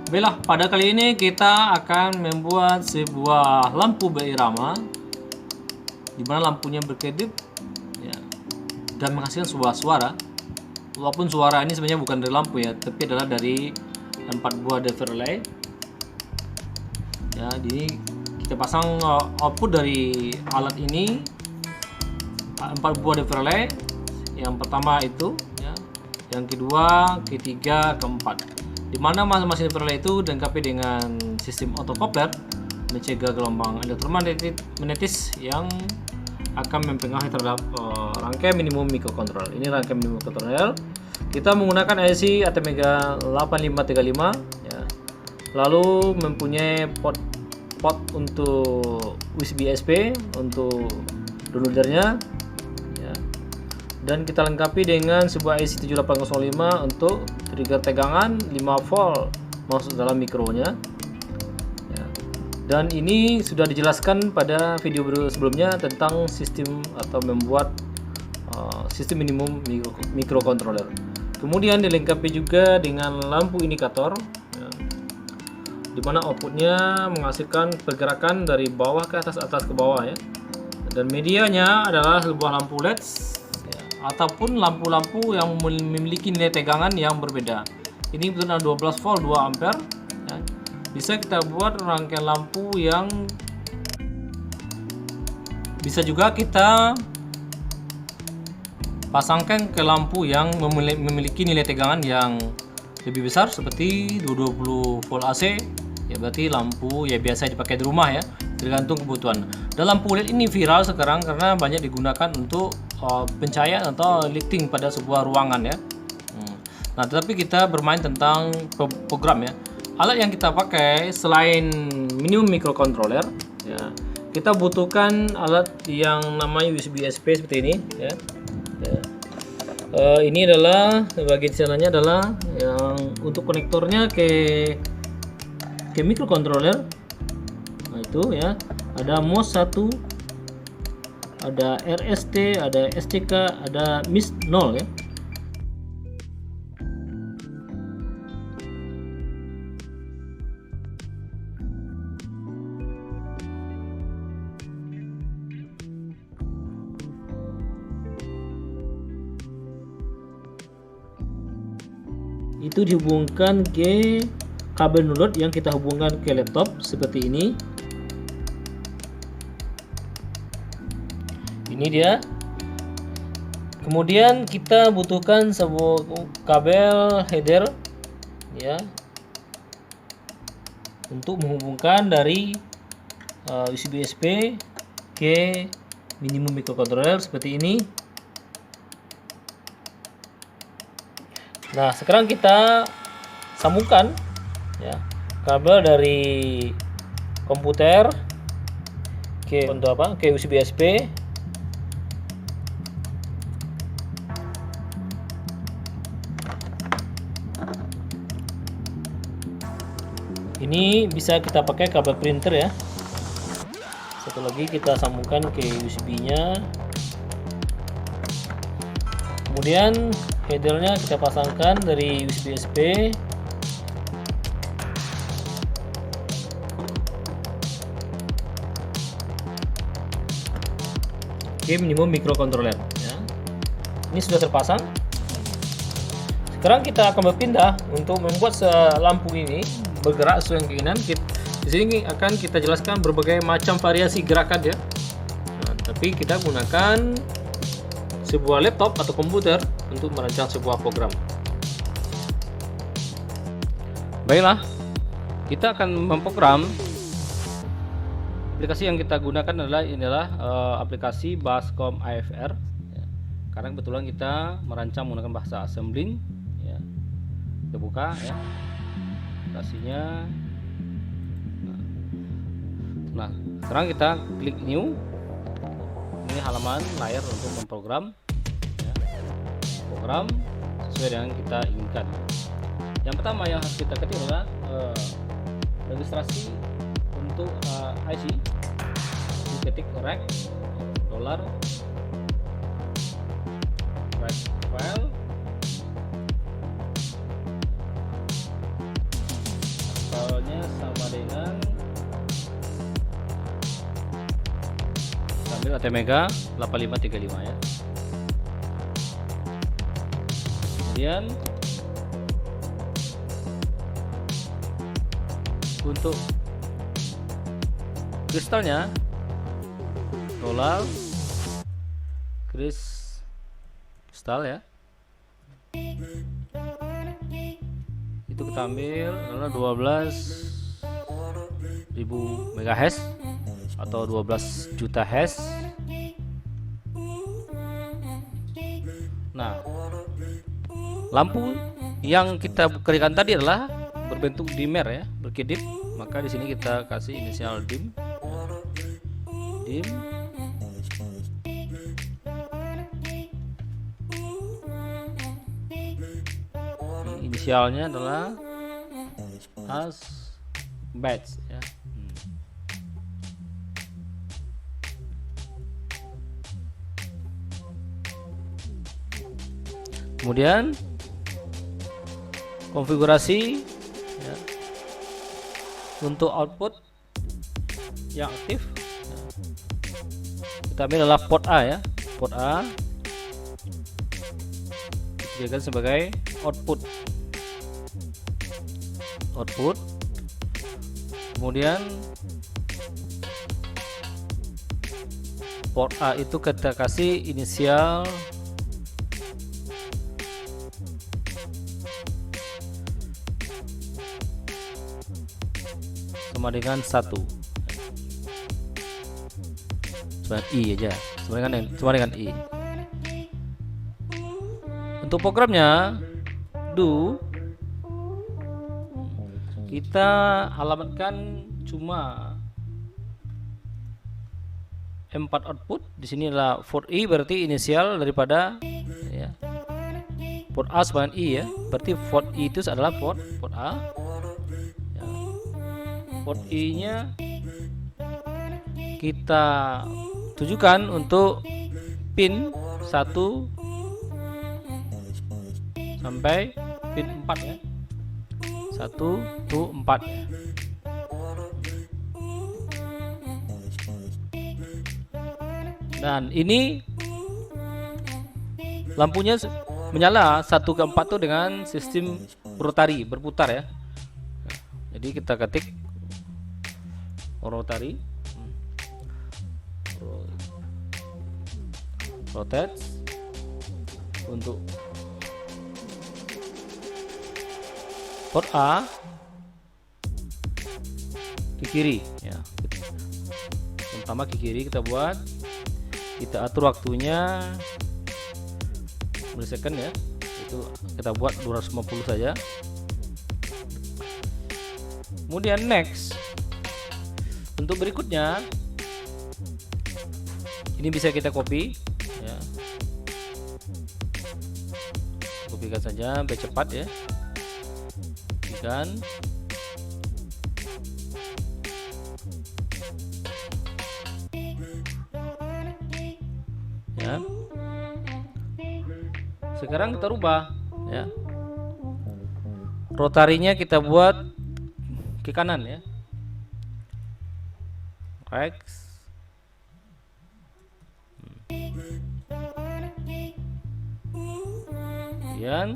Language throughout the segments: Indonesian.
Baiklah, pada kali ini kita akan membuat sebuah lampu berirama di mana lampunya berkedip ya, dan menghasilkan sebuah suara. Walaupun suara ini sebenarnya bukan dari lampu ya, tapi adalah dari 4 buah driver relay. Ya, jadi kita pasang output dari alat ini 4 buah driver relay. Yang pertama itu ya, yang kedua, ketiga, keempat. Di mana masing-masing driver relay itu dilengkapi dengan sistem autocoupler mencegah gelombang elektromagnetis yang akan mempengaruhi terhadap rangkaian minimum microcontroller. Ini rangkaian minimum microcontroller. Kita menggunakan IC Atmega 8535 ya. Lalu mempunyai port untuk USB SP untuk downloadernya ya. Dan kita lengkapi dengan sebuah IC 7805 untuk trigger tegangan 5 volt masuk dalam mikronya. Dan ini sudah dijelaskan pada video sebelumnya tentang sistem atau membuat sistem minimum microcontroller. Kemudian dilengkapi juga dengan lampu indikator ya, di mana outputnya menghasilkan pergerakan dari bawah ke atas ke bawah ya. Dan medianya adalah sebuah lampu LED ya, ataupun lampu-lampu yang memiliki nilai tegangan yang berbeda. Ini betul-betul 12 volt 2 ampere ya. Bisa kita buat rangkaian lampu yang bisa juga kita pasangkan ke lampu yang memiliki nilai tegangan yang lebih besar seperti 220 volt AC ya, berarti lampu ya biasa dipakai di rumah ya, tergantung kebutuhan. Dan lampu LED ini viral sekarang karena banyak digunakan untuk pencahayaan atau lighting pada sebuah ruangan ya. Nah, tetapi kita bermain tentang program ya. Alat yang kita pakai selain minimum microcontroller ya, kita butuhkan alat yang namanya USB SP seperti ini ya. Ini adalah bagian sananya adalah yang untuk konektornya ke microcontroller. Nah, itu ya. Ada MOS 1, ada RST, ada STK, ada MIS 0 ya. Itu dihubungkan ke kabel nulot yang kita hubungkan ke laptop seperti ini. Ini dia. Kemudian kita butuhkan sebuah kabel header ya, untuk menghubungkan dari USB SP ke minimum microcontroller seperti ini. Nah, sekarang kita sambungkan ya kabel dari komputer ke ke USB SP. Ini bisa kita pakai kabel printer ya. Satu lagi kita sambungkan ke USB-nya. Kemudian headernya kita pasangkan dari USB SP. Ke minimum microcontroller ya. Ini sudah terpasang. Sekarang kita akan berpindah untuk membuat lampu ini bergerak sesuai keinginan. Di sini akan kita jelaskan berbagai macam variasi gerakan ya. Nah, tapi kita gunakan sebuah laptop atau komputer untuk merancang sebuah program. Baiklah, kita akan memprogram. Aplikasi yang kita gunakan adalah aplikasi Bascom AFR ya. Karena kebetulan kita merancang menggunakan bahasa assembling ya. Kita buka ya aplikasinya. Nah, sekarang kita klik new. Ini halaman layar untuk memprogram ya. Program sesuai dengan kita inginkan. Yang pertama yang harus kita ketik adalah registrasi untuk IC. Ketik rec $rec file ATmega 8535 ya. Kemudian untuk kristalnya dolar kristal ya, itu kita ambil adalah 12.000 MHz atau 12 juta Hz. Nah, lampu yang kita berikan tadi adalah berbentuk dimmer ya, berkedip. Maka di sini kita kasih inisial dim. Dim. Inisialnya adalah as batch ya. Kemudian konfigurasi ya, untuk output yang aktif ya, kita ambil adalah port A ya, port A dijadikan sebagai output. Kemudian port A itu kita kasih inisial sama dengan 1, sama I aja, sama dengan I. Untuk programnya do kita alamatkan cuma 4 output. Di sini adalah port I, berarti inisial daripada ya, port A sama I ya, berarti port I itu adalah port A ya. Port I nya kita tujukan untuk pin 1 sampai pin 4 ya, 1 to 4 ya. Dan ini lampunya menyala 1 ke 4 tuh dengan sistem rotari, berputar ya. Jadi kita ketik rotari, rotate untuk port A ke kiri ya. Pertama ke kiri kita buat, kita atur waktunya milisecond ya, itu kita buat 250 saja. Kemudian next, untuk berikutnya ini bisa kita copy ya, kopikan saja biar cepat ya, kopikan. Ya. Sekarang kita rubah ya, rotarinya kita buat ke kanan ya, X. Kemudian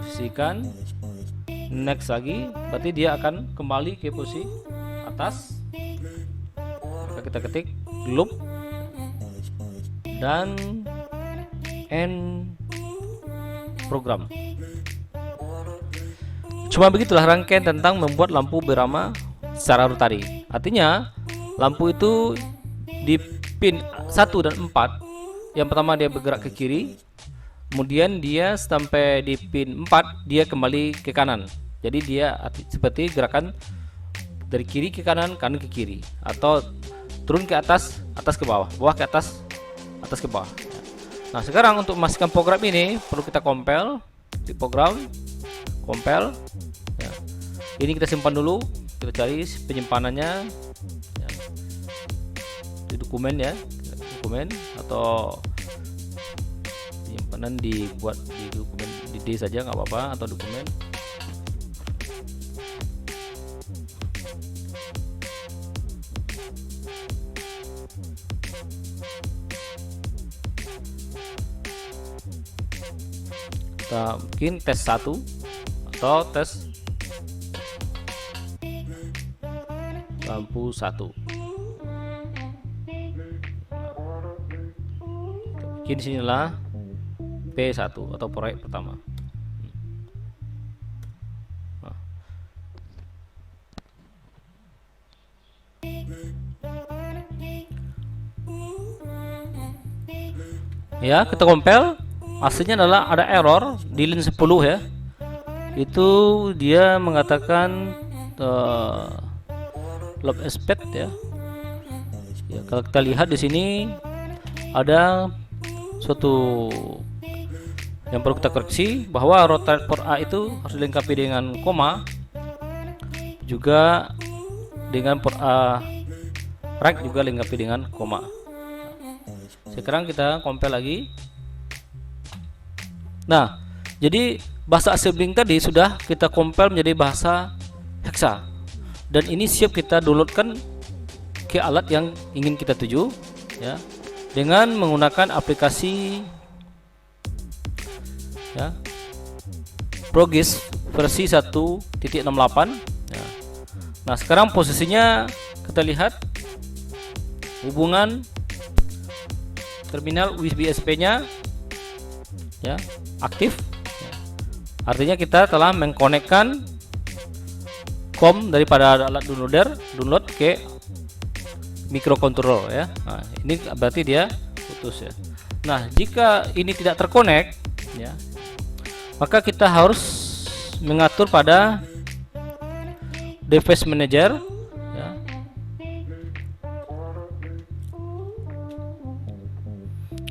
posisikan next lagi, berarti dia akan kembali ke posisi atas. Maka kita ketik loop dan end program. Cuma begitulah rangkaian tentang membuat lampu berama secara rotari. Artinya lampu itu di pin 1 dan 4, yang pertama dia bergerak ke kiri, kemudian dia sampai di pin 4 dia kembali ke kanan. Jadi dia seperti gerakan dari kiri ke kanan, kanan ke kiri, atau turun ke atas, atas ke bawah, bawah ke atas, atas ke bawah. Nah sekarang untuk memastikan program ini perlu kita compile di program compile ya. Ini kita simpan dulu, kita cari penyimpanannya ya, di dokumen ya, dokumen atau penyimpanan dibuat di dokumen di D saja nggak apa-apa, atau dokumen. Kita bikin tes 1 atau tes lampu 1. Bikin sinilah P1 atau proyek pertama. Ya, kita compile, hasilnya adalah ada error di line 10 ya. Itu dia mengatakan lob aspect ya. Ya, kalau kita lihat di sini ada suatu yang perlu kita koreksi, bahwa rotate port A itu harus dilengkapi dengan koma, juga dengan port A right juga dilengkapi dengan koma. Sekarang kita compile lagi. Nah, jadi bahasa assembling tadi sudah kita compile menjadi bahasa hexa, dan ini siap kita downloadkan ke alat yang ingin kita tuju ya, dengan menggunakan aplikasi ya, ProGIS versi 1.68 ya. Nah, sekarang posisinya kita lihat hubungan terminal USB SP-nya ya aktif ya. Artinya kita telah mengkonekkan COM daripada alat download ke microcontroller ya. Nah, ini berarti dia putus ya. Nah, jika ini tidak terkonek ya, maka kita harus mengatur pada device manager ya.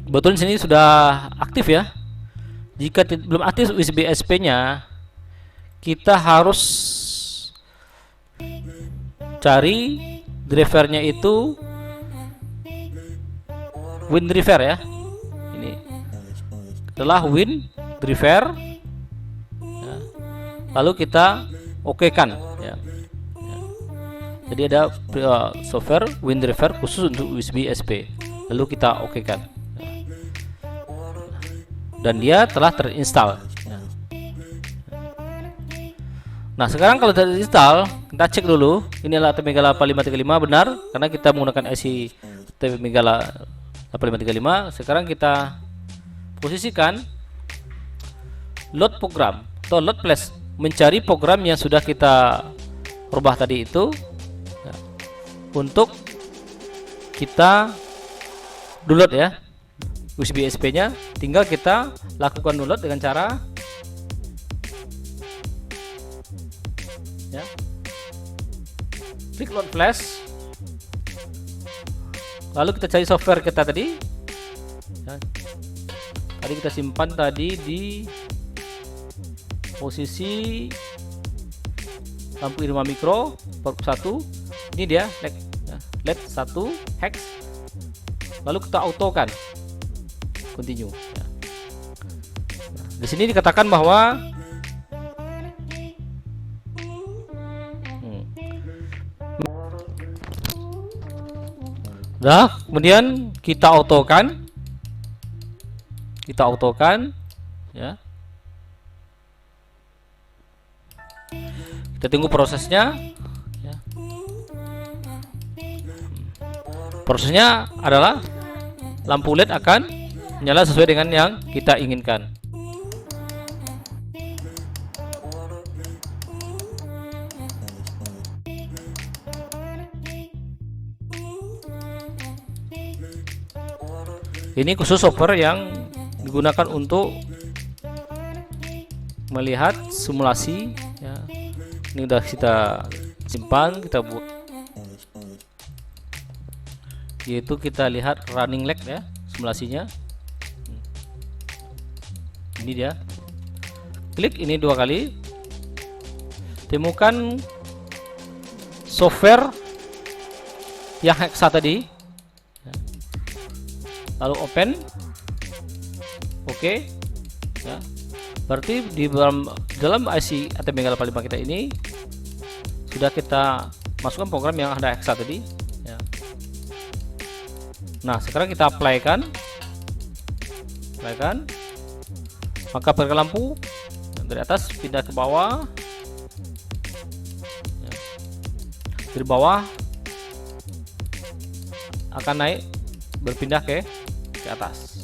Kebetulan sini sudah aktif ya. Jika belum aktif USB SP-nya, kita harus cari drivernya itu WinDriver ya. Ini adalah WinDriver ya. Lalu kita okekan ya. Jadi ada software WinDriver khusus untuk USB SP. Lalu kita okekan. Dan dia telah terinstall ya. Nah, sekarang kalau terinstall, kita cek dulu inilah ATmega 8535 benar, karena kita menggunakan IC ATmega 8535. Sekarang kita posisikan load program atau load flash, mencari program yang sudah kita rubah tadi itu ya, untuk kita download ya. USB SP-nya tinggal kita lakukan download dengan cara ya, klik load flash, lalu kita cari software kita tadi ya. Tadi kita simpan tadi di posisi lampu Irma Micro port 1. Ini dia LED 1 hex, lalu kita autokan continue ya. Di sini dikatakan bahwa nah, kemudian kita autokan ya. Kita tunggu prosesnya ya. Prosesnya adalah lampu LED akan menyala sesuai dengan yang kita inginkan. Ini khusus software yang digunakan untuk melihat simulasi ya. Ini udah kita simpan, kita buat, yaitu kita lihat running lag ya, simulasinya. Ini dia, klik ini 2 kali, temukan software yang hexa tadi, lalu open, oke ya. Berarti di dalam IC ATmega 85 kita ini sudah kita masukkan program yang ada hexa tadi ya. Nah, sekarang kita apply-kan. Maka pergi lampu dari atas pindah ke bawah, ya. Dari bawah akan naik berpindah ke atas.